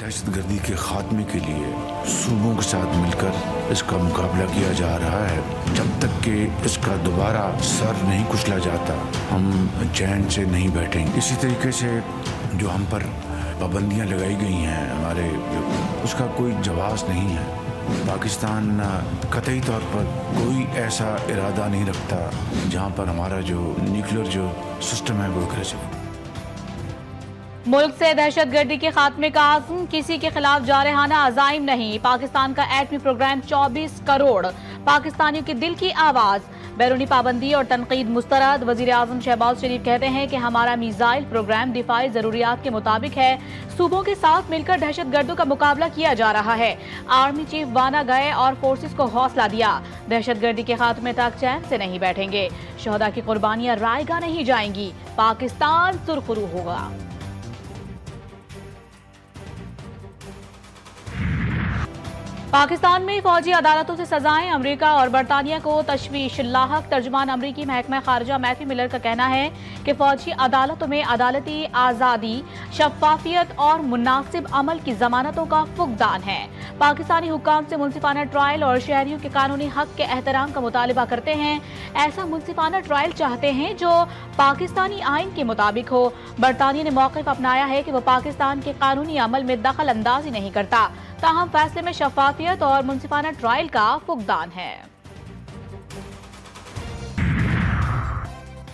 دہشت گردی کے خاتمے کے لیے صوبوں کے ساتھ مل کر اس کا مقابلہ کیا جا رہا ہے. جب تک کہ اس کا دوبارہ سر نہیں کچلا جاتا ہم چین سے نہیں بیٹھیں گے. اسی طریقے سے جو ہم پر پابندیاں لگائی گئی ہیں ہمارے اس کا کوئی جواز نہیں ہے. پاکستان قطعی طور پر کوئی ایسا ارادہ نہیں رکھتا جہاں پر ہمارا جو نیوکلیر جو سسٹم ہے وہ اگریسو. ملک سے دہشت گردی کے خاتمے کا عزم کسی کے خلاف جارحانہ عزائم نہیں. پاکستان کا ایٹمی پروگرام 24 کروڑ پاکستانیوں کے دل کی آواز. بیرونی پابندی اور تنقید مسترد. وزیر اعظم شہباز شریف کہتے ہیں کہ ہمارا میزائل پروگرام دفاعی ضروریات کے مطابق ہے. صوبوں کے ساتھ مل کر دہشت گردوں کا مقابلہ کیا جا رہا ہے. آرمی چیف وانا گئے اور فورسز کو حوصلہ دیا. دہشت گردی کے خاتمے تک چین سے نہیں بیٹھیں گے. شہداء کی قربانیاں رائے گاہ نہیں جائیں گی. پاکستان سرخرو ہوگا. پاکستان میں فوجی عدالتوں سے سزائیں. امریکہ اور برطانیہ کو تشویش. لاحق ترجمان امریکی محکمہ خارجہ میتھیو ملر کا کہنا ہے کہ فوجی عدالتوں میں عدالتی آزادی، شفافیت اور مناسب عمل کی ضمانتوں کا فقدان ہے. پاکستانی حکام سے منصفانہ ٹرائل اور شہریوں کے قانونی حق کے احترام کا مطالبہ کرتے ہیں. ایسا منصفانہ ٹرائل چاہتے ہیں جو پاکستانی آئین کے مطابق ہو. برطانیہ نے موقف اپنایا ہے کہ وہ پاکستان کے قانونی عمل میں دخل اندازی نہیں کرتا، تاہم فیصلے میں شفافیت اور منصفانہ ٹرائل کا فقدان ہے.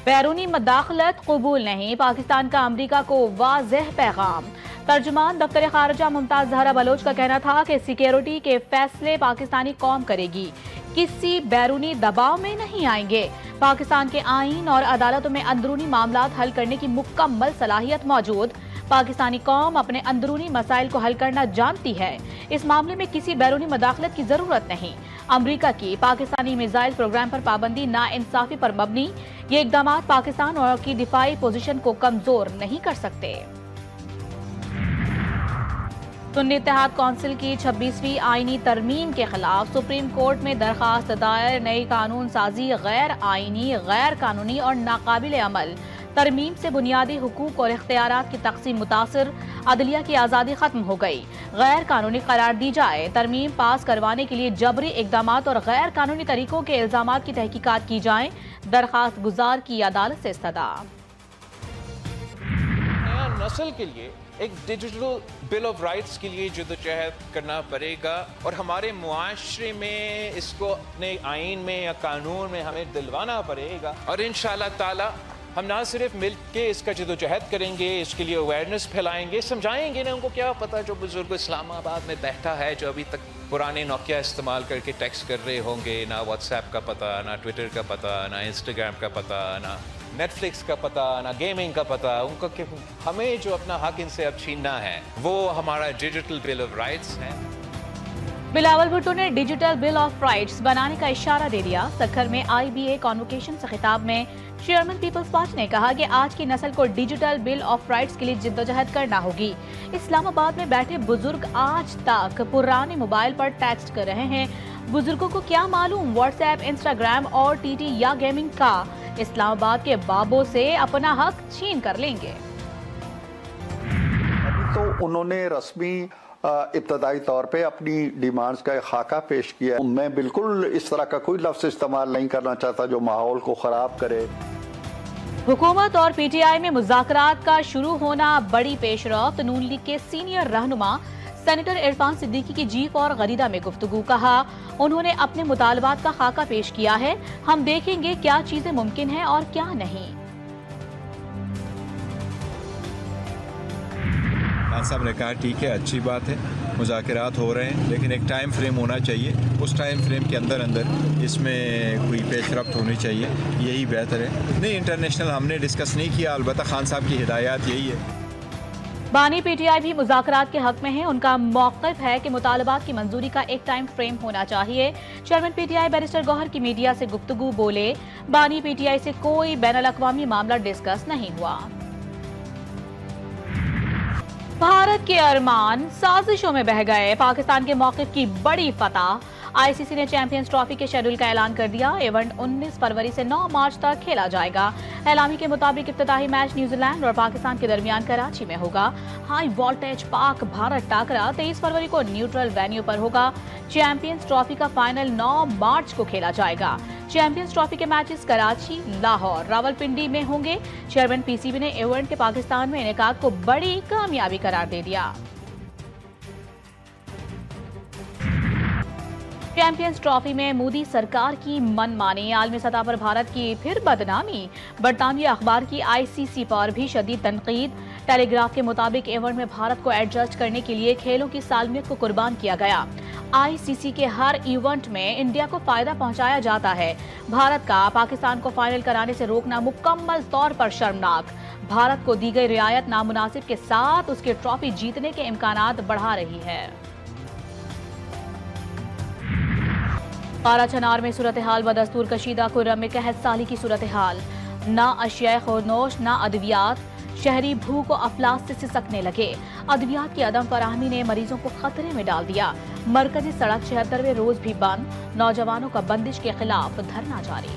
بیرونی مداخلت قبول نہیں. پاکستان کا امریکہ کو واضح پیغام. ترجمان دفتر خارجہ ممتاز زہرا بلوچ کا کہنا تھا کہ سیکیورٹی کے فیصلے پاکستانی قوم کرے گی، کسی بیرونی دباؤ میں نہیں آئیں گے. پاکستان کے آئین اور عدالتوں میں اندرونی معاملات حل کرنے کی مکمل صلاحیت موجود. پاکستانی قوم اپنے اندرونی مسائل کو حل کرنا جانتی ہے. اس معاملے میں کسی بیرونی مداخلت کی ضرورت نہیں. امریکہ کی پاکستانی میزائل پروگرام پر پابندی ناانصافی پر مبنی. یہ اقدامات پاکستان اور کی دفاعی پوزیشن کو کمزور نہیں کر سکتے. سنی اتحاد کونسل کی 26ویں آئینی ترمیم کے خلاف سپریم کورٹ میں درخواست دائر. نئی قانون سازی غیر آئینی، غیر قانونی اور ناقابل عمل. ترمیم سے بنیادی حقوق اور اختیارات کی تقسیم متاثر. عدلیہ کی آزادی ختم ہو گئی. غیر قانونی قرار دی جائے. ترمیم پاس کروانے کے لیے جبری اقدامات اور غیر قانونی طریقوں کے الزامات کی تحقیقات کی جائیں. درخواست گزار کی عدالت سے استدعا. نیا نسل کے لیے ایک ڈیجیٹل بل آف رائٹس کے لیے جدوجہد کرنا پڑے گا اور ہمارے معاشرے میں اس کو اپنے آئین میں یا قانون میں ہمیں دلوانا پڑے گا. اور انشاءاللہ تعالی ہم نہ صرف مل کے اس کا جدوجہد کریں گے، اس کے لیے اویئرنیس پھیلائیں گے، سمجھائیں گے. نا ان کو کیا پتہ جو بزرگ اسلام آباد میں بیٹھا ہے جو ابھی تک پرانے نوکیا استعمال کر کے ٹیکسٹ کر رہے ہوں گے، نہ واٹس ایپ کا پتہ، نہ ٹویٹر کا پتہ، نہ انسٹاگرام کا پتہ، نہ نیٹ فلکس کا پتہ، نہ گیمنگ کا پتہ. ان کو کہ ہمیں جو اپنا حق ان سے اب چھیننا ہے وہ ہمارا ڈیجیٹل بل آف رائٹس ہے. بلاول بھٹو نے ڈیجیٹل بل آف رائٹس بنانے کا اشارہ دے دیا. سکھر میں IBA کانوکیشن سے خطاب میں چیئرمین پیپلز پارٹی نے کہا کہ آج کی نسل کو ڈیجیٹل بل آف رائٹس کے لیے جدوجہد کرنا ہوگی. اسلام آباد میں بیٹھے بزرگ آج تک پرانے موبائل پر ٹیکسٹ کر رہے ہیں. بزرگوں کو کیا معلوم واٹس ایپ، انسٹاگرام اور TT یا گیمنگ کا. اسلام آباد کے بابوں سے اپنا حق چھین کر لیں گے. تو انہوں نے رسمی ابتدائی طور پہ اپنی ڈیمانڈز کا ایک خاکہ پیش کیا. میں بالکل اس طرح کا کوئی لفظ استعمال نہیں کرنا چاہتا جو ماحول کو خراب کرے. حکومت اور PTI میں مذاکرات کا شروع ہونا بڑی پیش رفت. نون لیگ کے سینئر رہنما سینیٹر عرفان صدیقی کی جیپ اور غریدہ میں گفتگو. کہا انہوں نے اپنے مطالبات کا خاکہ پیش کیا ہے. ہم دیکھیں گے کیا چیزیں ممکن ہیں اور کیا نہیں. خان صاحب نے کہا ٹھیک ہے، اچھی بات ہے، مذاکرات ہو رہے ہیں، لیکن ایک ٹائم فریم ہونا چاہیے. اس ٹائم فریم کے اندر اس میں کوئی پیش رفت ہونی چاہیے، یہی بہتر ہے. نہیں انٹرنیشنل ہم نے ڈسکس نہیں کیا، البتہ خان صاحب کی ہدایات یہی ہے. بانی PTI بھی مذاکرات کے حق میں ہیں. ان کا موقف ہے کہ مطالبات کی منظوری کا ایک ٹائم فریم ہونا چاہیے. چیئرمین PTI بیرسٹر گوہر کی میڈیا سے گفتگو بولے بانی PTI سے کوئی بین الاقوامی معاملہ ڈسکس نہیں ہوا. بھارت کے ارمان سازشوں میں بہہ گئے. پاکستان کے موقف کی بڑی فتح. आईसीसी ने चैंपियंस ट्रॉफी के शेड्यूल का ऐलान कर दिया। इवेंट 19 फरवरी से 9 मार्च तक खेला जाएगा। एलामी के मुताबिक इफ्तिताही मैच न्यूजीलैंड और पाकिस्तान के दरमियान कराची में होगा। हाई वोल्टेज पाक भारत टाकरा 23 फरवरी को न्यूट्रल वेन्यू पर होगा। चैंपियंस ट्रॉफी का फाइनल 9 मार्च को खेला जाएगा। चैंपियंस ट्रॉफी के मैचेस कराची, लाहौर, रावलपिंडी में होंगे। चेयरमैन पीसीबी ने इवेंट के पाकिस्तान में इनेकाद को बड़ी कामयाबी करार दे दिया। चैंपियंस ट्रॉफी में मोदी सरकार की मनमानी, आलमी सतह पर भारत की फिर बदनामी। बरतानवी अखबार की आईसीसी पर भी शदीद तनकीद। टेलीग्राफ के मुताबिक इवेंट में भारत को एडजस्ट करने के लिए खेलों की सालमियत को कुर्बान किया गया। आईसीसी के हर इवेंट में इंडिया को फायदा पहुंचाया जाता है। भारत का पाकिस्तान को फाइनल कराने से रोकना मुकम्मल तौर पर शर्मनाक। भारत को दी गई रियायत नामुनासिब के साथ उसके ट्रॉफी जीतने के इम्कानात बढ़ा रही है। काराचनार में सूरत हाल बदस्तूर कशीदा। खुर्रम में कहत साली की सूरत हाल। ना अशिया खुरनोश ना अद्वियात। शहरी भूख और अफलास से सिसकने लगे। अद्वियात की अदम फराहमी ने मरीजों को खतरे में डाल दिया। मरकजी सड़क 76वें रोज भी बंद। नौजवानों का बंदिश के खिलाफ धरना जारी।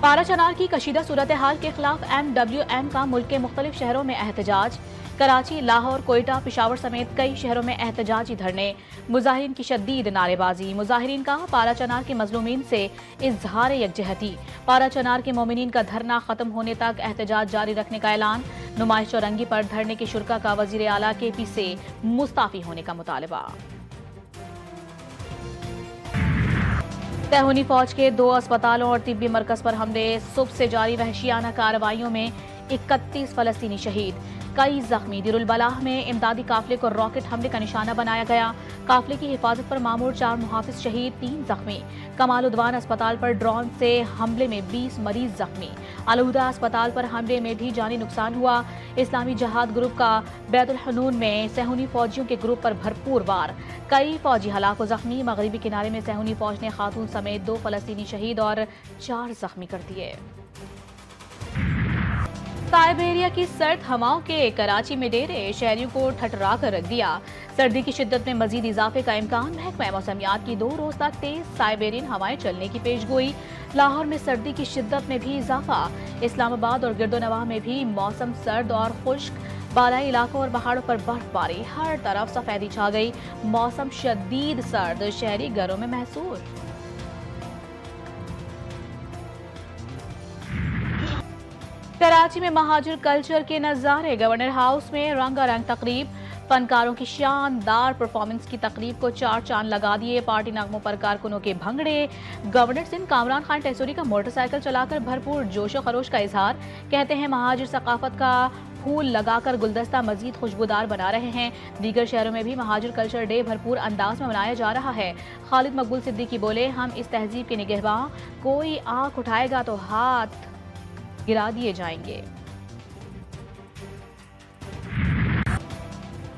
काराचनार की कशीदा सूरत हाल के खिलाफ MWM का मुल्क के मुख्तलिफ शहरों में एहतजाज। कराची, लाहौर, कोयटा, पेशावर समेत कई शहरों में एहतजाजी धरने। मुजाहिरीन की शदीद नारेबाजी। मुजाहिरीन का पाराचनार के मजलूमीन से इजहार यकजहती। पाराचनार के मोमिनीन का धरना खत्म होने तक एहतजाज जारी रखने का ऐलान। नुमाइश चौरंगी पर धरने के शुरा का वजीर आला KP से मुस्ताफी होने का मुतालबा। तहूनी फौज के 2 अस्पतालों और तिब्बी मरकज पर हमले। सुबह से जारी वहशियाना कार्रवाइयों में 31 फलस्तीनी शहीद, कई जख्मी। दिरुलबलाह में इमदादी काफिले को रॉकेट हमले का निशाना बनाया गया। काफिले की हिफाजत पर मामूर 4 मुहाफिज शहीद, 3 जख्मी। कमालुद्दीन अस्पताल पर ड्रोन से हमले में 20 मरीज जख्मी। अलहुदा अस्पताल पर हमले में भी जानी नुकसान हुआ। इस्लामी जहाद ग्रुप का बैतुल हनून में सहूनी फौजियों के ग्रुप पर भरपूर वार, कई फौजी हलाक व जख्मी। मगरबी किनारे में सहूनी फौज ने खातून समेत 2 फलस्तीनी शहीद और 4 जख्मी कर दिए। साइबेरिया की सर्द हवाओं के कराची में डेरे, शहरियों को ठठरा कर रख दिया। सर्दी की शिद्दत में मजीद इजाफे का इम्कान। महकमा मौसमियात की 2 रोज तक तेज साइबेरियन हवाएं चलने की पेशगोई। लाहौर में सर्दी की शिद्दत में भी इजाफा। इस्लामाबाद और गिरदोनवाह में भी मौसम सर्द और खुश्क। बालाई इलाकों और पहाड़ों पर बर्फबारी। हर तरफ सफेदी छा गई। मौसम शदीद सर्द, शहरी घरों में महसूस। कराची में महाजिर कल्चर के नज़ारे। गवर्नर हाउस में रंगारंग तकरीब। फनकारों की शानदार परफॉर्मेंस की तकरीब को 4 चांद लगा दिए। पार्टी नगमों पर कारकुनों के भंगड़े। गवर्नर सिंध कामरान खान टेसूरी का मोटरसाइकिल चलाकर भरपूर जोशो खरोश का इजहार। कहते हैं महाजिर सकाफत का फूल लगाकर गुलदस्ता मजीद खुशबूदार बना रहे हैं। दीगर शहरों में भी महाजिर कल्चर डे भरपूर अंदाज में मनाया जा रहा है। खालिद मकबूल सिद्दीकी बोले, हम इस तहजीब के निगहबान, कोई आंख उठाएगा तो हाथ गिरा दिए जाएंगे।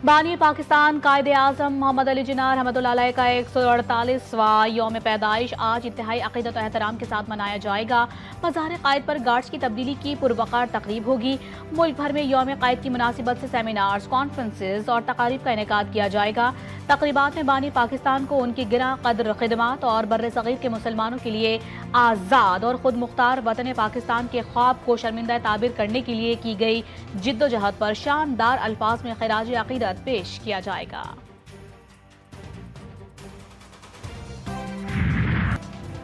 बानी पाकिस्तान कायदे आज़म मोहम्मद अली जिन्ना रहमतुल्लाह अलैह का 148वां यौम पैदाइश आज इंतहाई अक़ीदत और एहतराम के साथ मनाया जाएगा। मज़ार क़ायद पर गार्ड्स की तब्दीली की पुरवक़ार तक़रीब होगी। मुल्क भर में यौम क़ायद की मुनासिबत से सेमिनार्स, कॉन्फ्रेंसेस और तक़ारीब का इनेकाद किया जाएगा। तक़रीबात में बानी पाकिस्तान को उनकी गिरा कदर खिदमात और बर्र सग़ीर के मुसलमानों के लिए आज़ाद और खुद मुख्तार वतन पाकिस्तान के ख्वाब को शर्मिंदा ताबीर करने के लिए की गई जिद्दोजहद पर शानदार अल्फाज में ख़िराज अक़ीदत पेश किया जाएगा।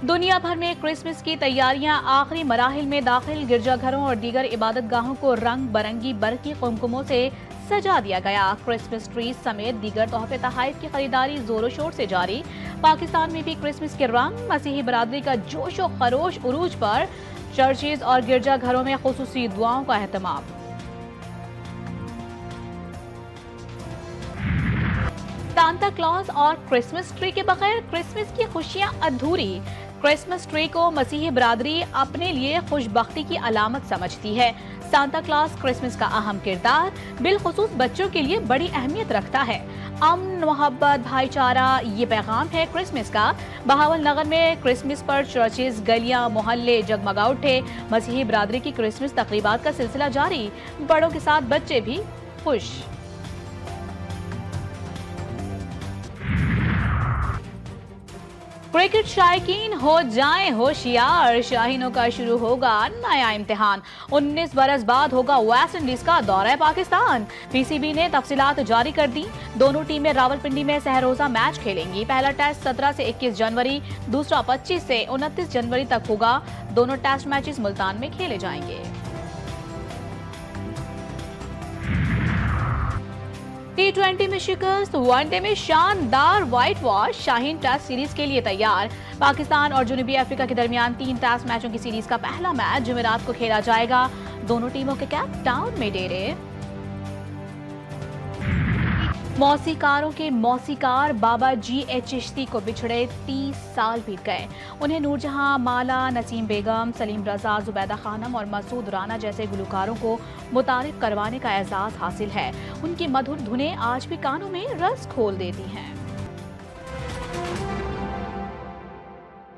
दुनिया भर में क्रिसमस की तैयारियां आखिरी मराहिल में दाखिल। गिरजाघरों और दीगर इबादत गाहों को रंग बरंगी बरकी कुमकुमों से सजा दिया गया। क्रिसमस ट्री समेत दीगर तोहफे तोहफ़ की खरीदारी जोरों शोर से जारी। पाकिस्तान में भी क्रिसमस के रंग, मसीही बरादरी का जोशो खरोश उरूज पर। चर्चेज और गिरजाघरों में खुसूसी दुआओं का एहतमाम। सांता क्लॉज और क्रिसमस ट्री के बगैर क्रिसमस की खुशियां अधूरी। क्रिसमस ट्री को मसीही बरादरी अपने लिए खुशबख्ती की अलामत समझती है। सांता क्लॉज क्रिसमस का अहम किरदार बिलखुसूस बच्चों के लिए बड़ी अहमियत रखता है। अमन, मोहब्बत, भाईचारा, ये पैगाम है क्रिसमस का। बहावल नगर में क्रिसमस पर चर्चेज, गलियां, मोहल्ले जगमगा उठे। मसीही बरादरी की क्रिसमस तकरीबात का सिलसिला जारी। बड़ों के साथ बच्चे भी खुश। क्रिकेट शायकीन हो जाएं होशियार, शाहीनों का शुरू होगा नया इम्तिहान। 19 बरस बाद होगा वेस्ट इंडीज का दौरा पाकिस्तान। पीसीबी ने तफसीलात जारी कर दी। दोनों टीमें रावलपिंडी में सहरोजा मैच खेलेंगी। पहला टेस्ट 17 से 21 जनवरी, दूसरा 25 से 29 जनवरी तक होगा। दोनों टेस्ट मैचेस मुल्तान में खेले जाएंगे। T20 में शिकस्त, वनडे में शानदार whitewash. Shaheen test series के लिए तैयार। पाकिस्तान और जनूबी अफ्रीका के दरमियान 3 टेस्ट मैचों की सीरीज का पहला मैच जुमेरात को खेला जाएगा। दोनों टीमों के कैप टाउन में डेरे। मौसीकारों के मौसीकार बाबा G.H. चिश्ती को बिछड़े 30 साल बीत गए। उन्हें नूरजहां, माला, नसीम बेगम, सलीम रजा, जुबैदा खानम और मसूद राना जैसे गुलकारों को मुतारिफ करवाने का एजाज हासिल है। उनकी मधुर धुनें आज भी कानों में रस खोल देती हैं।